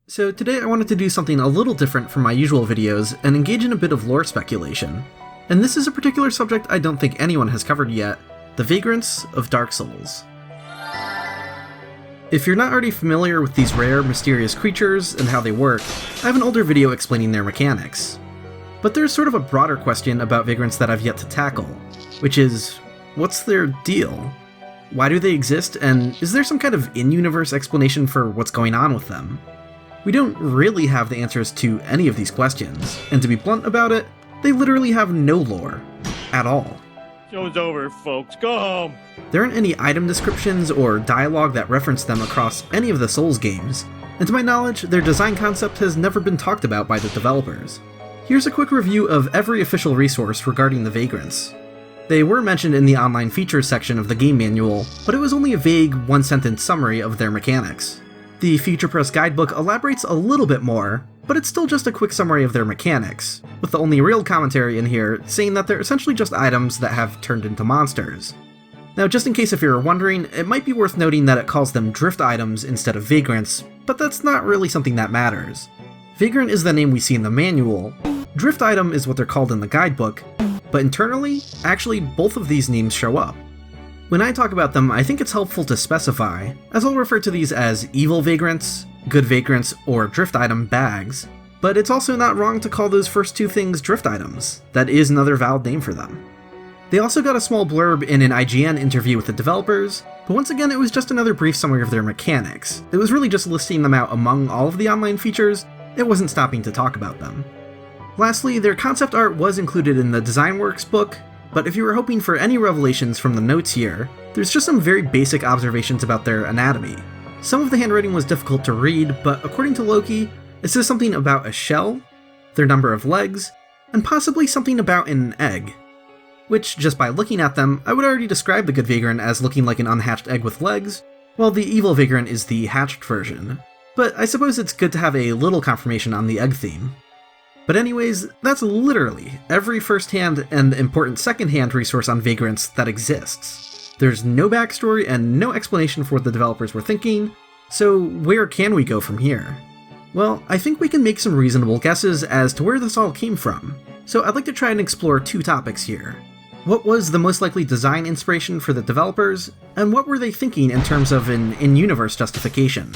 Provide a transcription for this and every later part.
So today I wanted to do something a little different from my usual videos and engage in a bit of lore speculation. And this is a particular subject I don't think anyone has covered yet, the Vagrants of Dark Souls. If you're not already familiar with these rare, mysterious creatures and how they work, I have an older video explaining their mechanics. But there's sort of a broader question about Vagrants that I've yet to tackle, which is, what's their deal? Why do they exist, and is there some kind of in-universe explanation for what's going on with them? We don't really have the answers to any of these questions, and to be blunt about it, they literally have no lore. At all. Show's over, folks. Go home! There aren't any item descriptions or dialogue that reference them across any of the Souls games, and to my knowledge, their design concept has never been talked about by the developers. Here's a quick review of every official resource regarding the Vagrants. They were mentioned in the online features section of the game manual, but it was only a vague, one-sentence summary of their mechanics. The Future Press guidebook elaborates a little bit more, but it's still just a quick summary of their mechanics, with the only real commentary in here saying that they're essentially just items that have turned into monsters. Now, just in case if you're wondering, it might be worth noting that it calls them drift items instead of vagrants, but that's not really something that matters. Vagrant is the name we see in the manual, drift item is what they're called in the guidebook, but internally, actually both of these names show up. When I talk about them, I think it's helpful to specify, as I'll refer to these as evil vagrants, good vagrants, or drift item bags, but it's also not wrong to call those first two things drift items. That is another valid name for them. They also got a small blurb in an IGN interview with the developers, but once again it was just another brief summary of their mechanics. It was really just listing them out among all of the online features, it wasn't stopping to talk about them. Lastly, their concept art was included in the DesignWorks book, but if you were hoping for any revelations from the notes here, there's just some very basic observations about their anatomy. Some of the handwriting was difficult to read, but according to Loki, it says something about a shell, their number of legs, and possibly something about an egg. Which, just by looking at them, I would already describe the good Vagrant as looking like an unhatched egg with legs, while the evil Vagrant is the hatched version. But I suppose it's good to have a little confirmation on the egg theme. But anyways, that's literally every first-hand and important second-hand resource on Vagrants that exists. There's no backstory and no explanation for what the developers were thinking, so where can we go from here? Well, I think we can make some reasonable guesses as to where this all came from, so I'd like to try and explore two topics here. What was the most likely design inspiration for the developers, and what were they thinking in terms of an in-universe justification?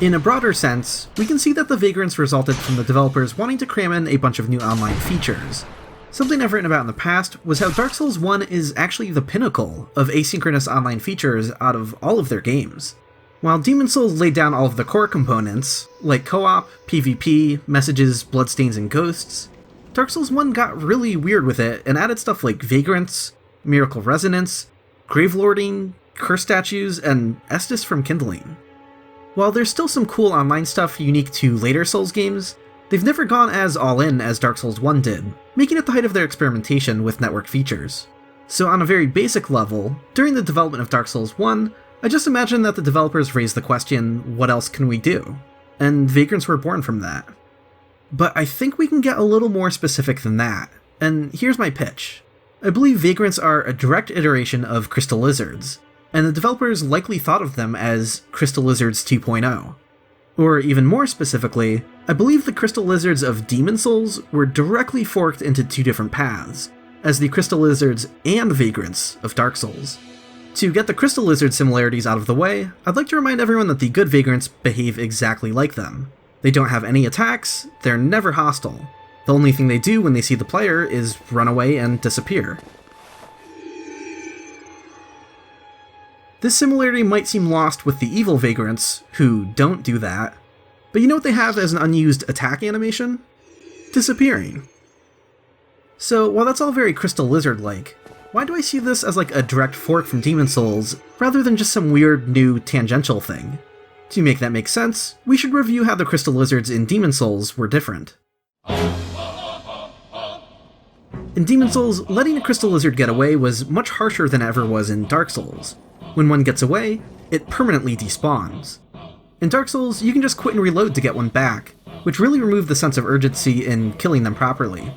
In a broader sense, we can see that the Vagrants resulted from the developers wanting to cram in a bunch of new online features. Something I've written about in the past was how Dark Souls 1 is actually the pinnacle of asynchronous online features out of all of their games. While Demon's Souls laid down all of the core components, like co-op, PvP, messages, bloodstains, and ghosts, Dark Souls 1 got really weird with it and added stuff like Vagrants, Miracle Resonance, Gravelording, Curse Statues, and Estus from Kindling. While there's still some cool online stuff unique to later Souls games, they've never gone as all-in as Dark Souls 1 did, making it the height of their experimentation with network features. So on a very basic level, during the development of Dark Souls 1, I just imagine that the developers raised the question, what else can we do? And Vagrants were born from that. But I think we can get a little more specific than that, and here's my pitch. I believe Vagrants are a direct iteration of Crystal Lizards, and the developers likely thought of them as Crystal Lizards 2.0. Or even more specifically, I believe the Crystal Lizards of Demon's Souls were directly forked into two different paths, as the Crystal Lizards and Vagrants of Dark Souls. To get the Crystal Lizard similarities out of the way, I'd like to remind everyone that the good Vagrants behave exactly like them. They don't have any attacks, they're never hostile. The only thing they do when they see the player is run away and disappear. This similarity might seem lost with the evil Vagrants, who don't do that, but you know what they have as an unused attack animation? Disappearing. So while that's all very Crystal Lizard-like, why do I see this as like a direct fork from Demon's Souls, rather than just some weird new tangential thing? To make that make sense, we should review how the Crystal Lizards in Demon's Souls were different. In Demon's Souls, letting a Crystal Lizard get away was much harsher than it ever was in Dark Souls. When one gets away, it permanently despawns. In Dark Souls, you can just quit and reload to get one back, which really removed the sense of urgency in killing them properly.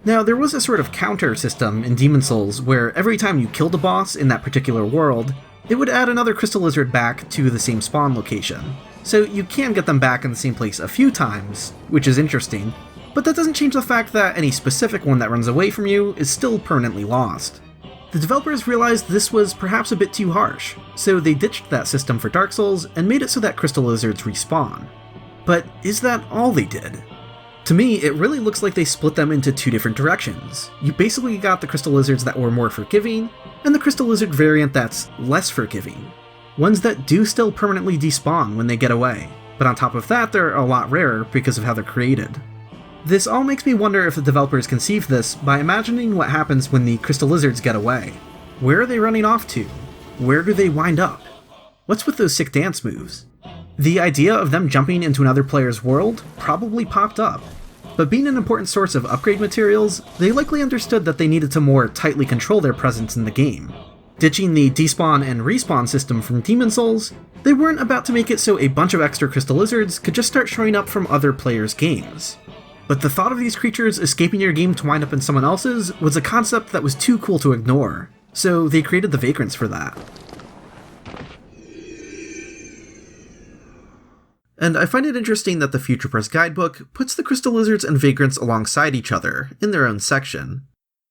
Now, there was a sort of counter system in Demon Souls where every time you killed a boss in that particular world, it would add another crystal lizard back to the same spawn location. So you can get them back in the same place a few times, which is interesting, but that doesn't change the fact that any specific one that runs away from you is still permanently lost. The developers realized this was perhaps a bit too harsh, so they ditched that system for Dark Souls and made it so that crystal lizards respawn. But is that all they did? To me, it really looks like they split them into two different directions. You basically got the crystal lizards that were more forgiving, and the crystal lizard variant that's less forgiving. Ones that do still permanently despawn when they get away, but on top of that they're a lot rarer because of how they're created. This all makes me wonder if the developers conceived this by imagining what happens when the crystal lizards get away. Where are they running off to? Where do they wind up? What's with those sick dance moves? The idea of them jumping into another player's world probably popped up, but being an important source of upgrade materials, they likely understood that they needed to more tightly control their presence in the game. Ditching the despawn and respawn system from Demon Souls, they weren't about to make it so a bunch of extra crystal lizards could just start showing up from other players' games. But the thought of these creatures escaping your game to wind up in someone else's was a concept that was too cool to ignore, so they created the Vagrants for that. And I find it interesting that the Future Press guidebook puts the crystal lizards and Vagrants alongside each other, in their own section.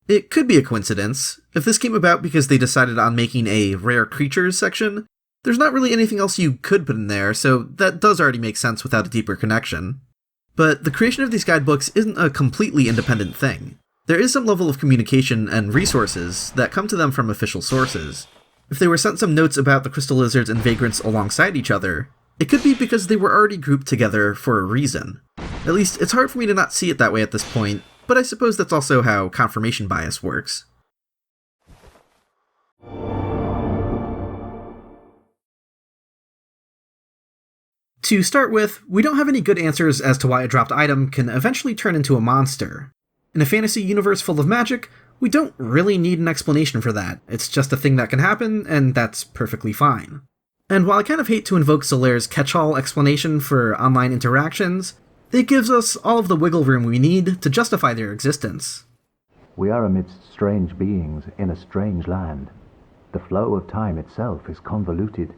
It could be a coincidence. If this came about because they decided on making a rare creatures section, there's not really anything else you could put in there, so that does already make sense without a deeper connection. But the creation of these guidebooks isn't a completely independent thing. There is some level of communication and resources that come to them from official sources. If they were sent some notes about the crystal lizards and Vagrants alongside each other, it could be because they were already grouped together for a reason. At least, it's hard for me to not see it that way at this point, but I suppose that's also how confirmation bias works. To start with, we don't have any good answers as to why a dropped item can eventually turn into a monster. In a fantasy universe full of magic, we don't really need an explanation for that. It's just a thing that can happen, and that's perfectly fine. And while I kind of hate to invoke Soulslore's catch-all explanation for online interactions, it gives us all of the wiggle room we need to justify their existence. We are amidst strange beings in a strange land. The flow of time itself is convoluted,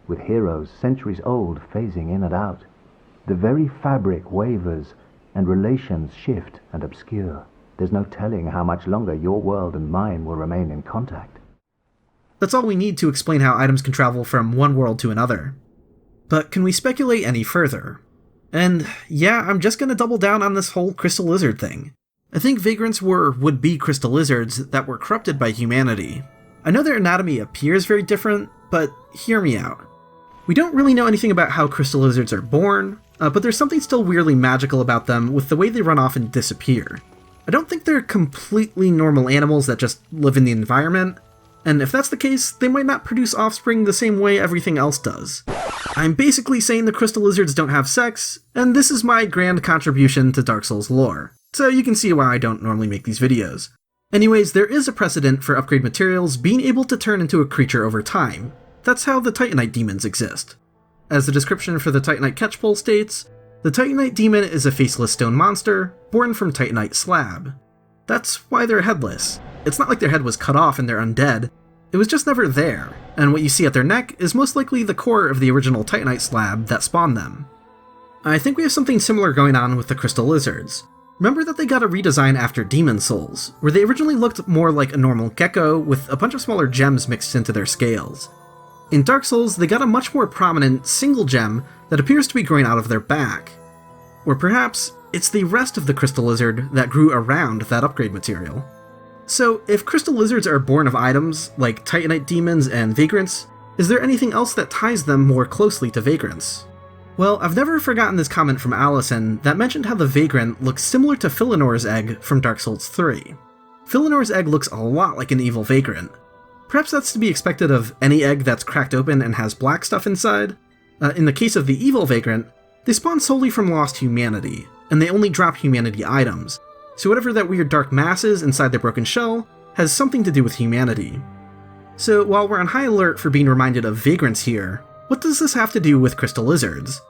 with heroes centuries old phasing in and out. The very fabric wavers, and relations shift and obscure. There's no telling how much longer your world and mine will remain in contact. That's all we need to explain how items can travel from one world to another. But can we speculate any further? And yeah, I'm just gonna double down on this whole crystal lizard thing. I think Vagrants were would-be crystal lizards that were corrupted by humanity. I know their anatomy appears very different, but hear me out. We don't really know anything about how crystal lizards are born, but there's something still weirdly magical about them with the way they run off and disappear. I don't think they're completely normal animals that just live in the environment, and if that's the case, they might not produce offspring the same way everything else does. I'm basically saying the crystal lizards don't have sex, and this is my grand contribution to Dark Souls lore, so you can see why I don't normally make these videos. Anyways, there is a precedent for upgrade materials being able to turn into a creature over time. That's how the Titanite demons exist. As the description for the Titanite catchpole states, the Titanite demon is a faceless stone monster, born from Titanite slab. That's why they're headless. It's not like their head was cut off and they're undead, it was just never there, and what you see at their neck is most likely the core of the original Titanite slab that spawned them. I think we have something similar going on with the crystal lizards. Remember that they got a redesign after Demon Souls, where they originally looked more like a normal gecko with a bunch of smaller gems mixed into their scales. In Dark Souls, they got a much more prominent single gem that appears to be growing out of their back. Or perhaps, it's the rest of the crystal lizard that grew around that upgrade material. So, if crystal lizards are born of items, like Titanite demons and Vagrants, is there anything else that ties them more closely to Vagrants? Well, I've never forgotten this comment from Allison that mentioned how the Vagrant looks similar to Filinor's egg from Dark Souls 3. Filinor's egg looks a lot like an evil Vagrant. Perhaps that's to be expected of any egg that's cracked open and has black stuff inside. In the case of the evil Vagrant, they spawn solely from lost humanity, and they only drop humanity items, so whatever that weird dark mass is inside their broken shell has something to do with humanity. So while we're on high alert for being reminded of Vagrants here, what does this have to do with crystal lizards?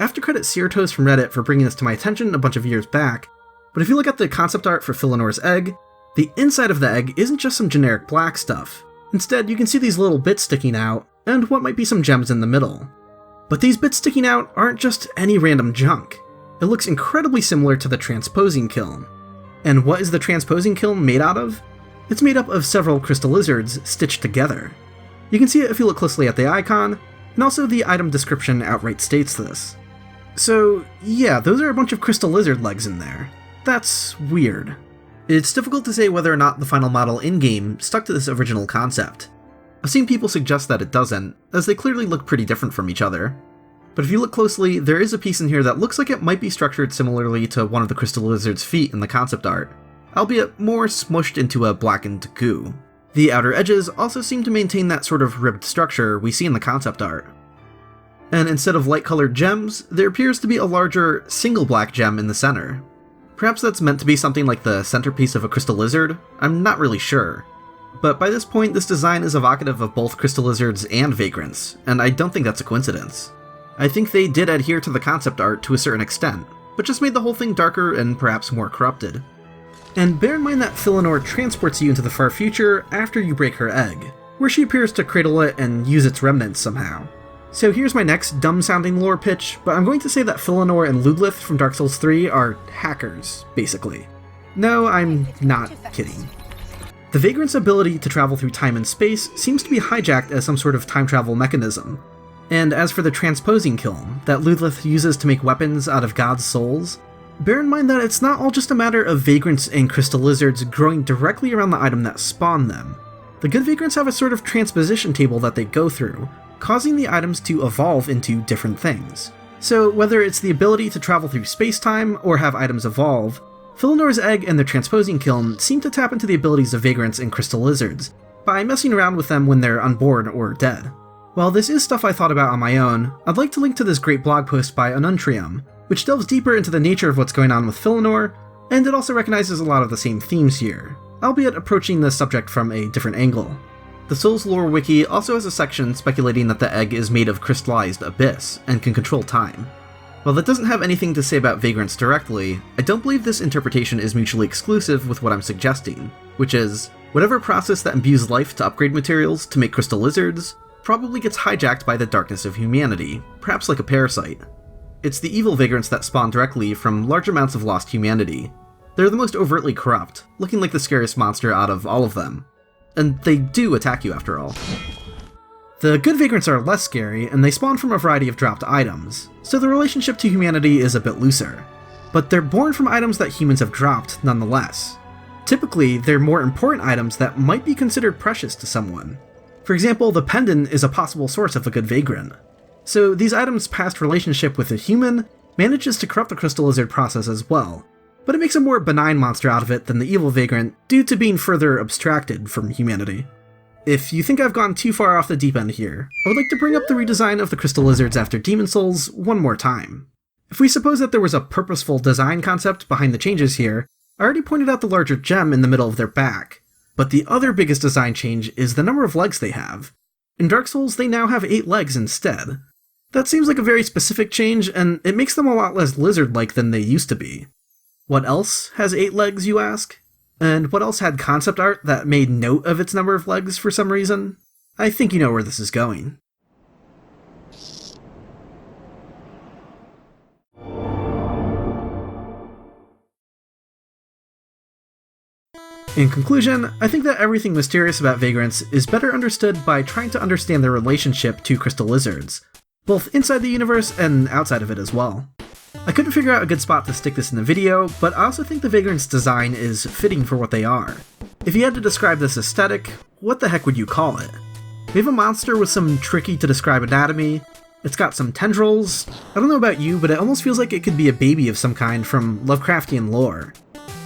I have to credit Ciretose from Reddit for bringing this to my attention a bunch of years back, But if you look at the concept art for Filinor's egg, the inside of the egg isn't just some generic black stuff. Instead, you can see these little bits sticking out, and what might be some gems in the middle. But these bits sticking out aren't just any random junk. It looks incredibly similar to the transposing kiln. And what is the transposing kiln made out of? It's made up of several crystal lizards stitched together. You can see it if you look closely at the icon, and also the item description outright states this. So yeah, those are a bunch of crystal lizard legs in there. That's weird. It's difficult to say whether or not the final model in-game stuck to this original concept. I've seen people suggest that it doesn't, as they clearly look pretty different from each other. But if you look closely, there is a piece in here that looks like it might be structured similarly to one of the crystal lizard's feet in the concept art, albeit more smushed into a blackened goo. The outer edges also seem to maintain that sort of ribbed structure we see in the concept art. And instead of light-colored gems, there appears to be a larger, single black gem in the center. Perhaps that's meant to be something like the centerpiece of a crystal lizard? I'm not really sure. But by this point, this design is evocative of both crystal lizards and vagrants, and I don't think that's a coincidence. I think they did adhere to the concept art to a certain extent, but just made the whole thing darker and perhaps more corrupted. And bear in mind that Filinor transports you into the far future after you break her egg, where she appears to cradle it and use its remnants somehow. So here's my next dumb-sounding lore pitch, but I'm going to say that Filinor and Ludlith from Dark Souls 3 are hackers, basically. No, I'm not kidding. The Vagrant's ability to travel through time and space seems to be hijacked as some sort of time travel mechanism. And as for the transposing kiln that Ludlith uses to make weapons out of God's souls, bear in mind that it's not all just a matter of Vagrants and crystal lizards growing directly around the item that spawned them. The good Vagrants have a sort of transposition table that they go through, causing the items to evolve into different things. So whether it's the ability to travel through space-time or have items evolve, Filinor's egg and the transposing kiln seem to tap into the abilities of Vagrants and crystal lizards by messing around with them when they're unborn or dead. While this is stuff I thought about on my own, I'd like to link to this great blog post by Ununtrium, which delves deeper into the nature of what's going on with Filinor, and it also recognizes a lot of the same themes here, albeit approaching the subject from a different angle. The Soulslore wiki also has a section speculating that the egg is made of crystallized abyss and can control time. While that doesn't have anything to say about Vagrants directly, I don't believe this interpretation is mutually exclusive with what I'm suggesting, which is, whatever process that imbues life to upgrade materials to make crystal lizards probably gets hijacked by the darkness of humanity, perhaps like a parasite. It's the evil Vagrants that spawn directly from large amounts of lost humanity. They're the most overtly corrupt, looking like the scariest monster out of all of them. And they do attack you after all. The good Vagrants are less scary, and they spawn from a variety of dropped items, so the relationship to humanity is a bit looser. But they're born from items that humans have dropped, nonetheless. Typically, they're more important items that might be considered precious to someone. For example, the pendant is a possible source of a good Vagrant. So these items' past relationship with a human manages to corrupt the crystal lizard process as well, but it makes a more benign monster out of it than the evil Vagrant due to being further abstracted from humanity. If you think I've gone too far off the deep end here, I would like to bring up the redesign of the crystal lizards after Demon Souls one more time. If we suppose that there was a purposeful design concept behind the changes here, I already pointed out the larger gem in the middle of their back, but the other biggest design change is the number of legs they have. In Dark Souls, they now have 8 legs instead. That seems like a very specific change, and it makes them a lot less lizard-like than they used to be. What else has 8 legs, you ask? And what else had concept art that made note of its number of legs for some reason? I think you know where this is going. In conclusion, I think that everything mysterious about Vagrants is better understood by trying to understand their relationship to crystal lizards, both inside the universe and outside of it as well. I couldn't figure out a good spot to stick this in the video, but I also think the Vagrant's design is fitting for what they are. If you had to describe this aesthetic, what the heck would you call it? We have a monster with some tricky to describe anatomy, it's got some tendrils. I don't know about you, but it almost feels like it could be a baby of some kind from Lovecraftian lore.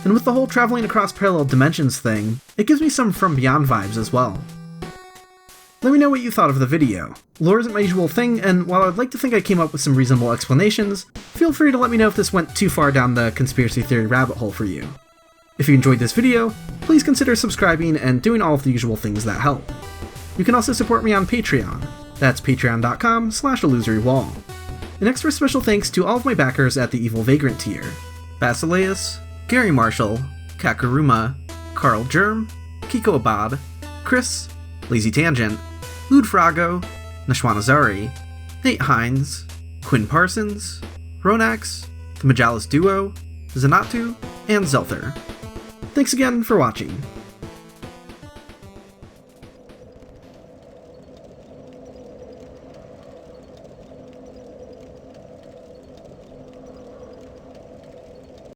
And with the whole traveling across parallel dimensions thing, it gives me some From Beyond vibes as well. Let me know what you thought of the video. Lore isn't my usual thing, and while I'd like to think I came up with some reasonable explanations, feel free to let me know if this went too far down the conspiracy theory rabbit hole for you. If you enjoyed this video, please consider subscribing and doing all of the usual things that help. You can also support me on Patreon. That's patreon.com/illusorywall. An extra special thanks to all of my backers at the Evil Vagrant tier: Basileus, Gary Marshall, Kakuruma, Carl Germ, Kiko Abad, Chris, Lazy Tangent, Lud Frago, Nashwanazari, Nate Hines, Quinn Parsons, Ronax, the Majalis Duo, Zanatu, and Zelther. Thanks again for watching.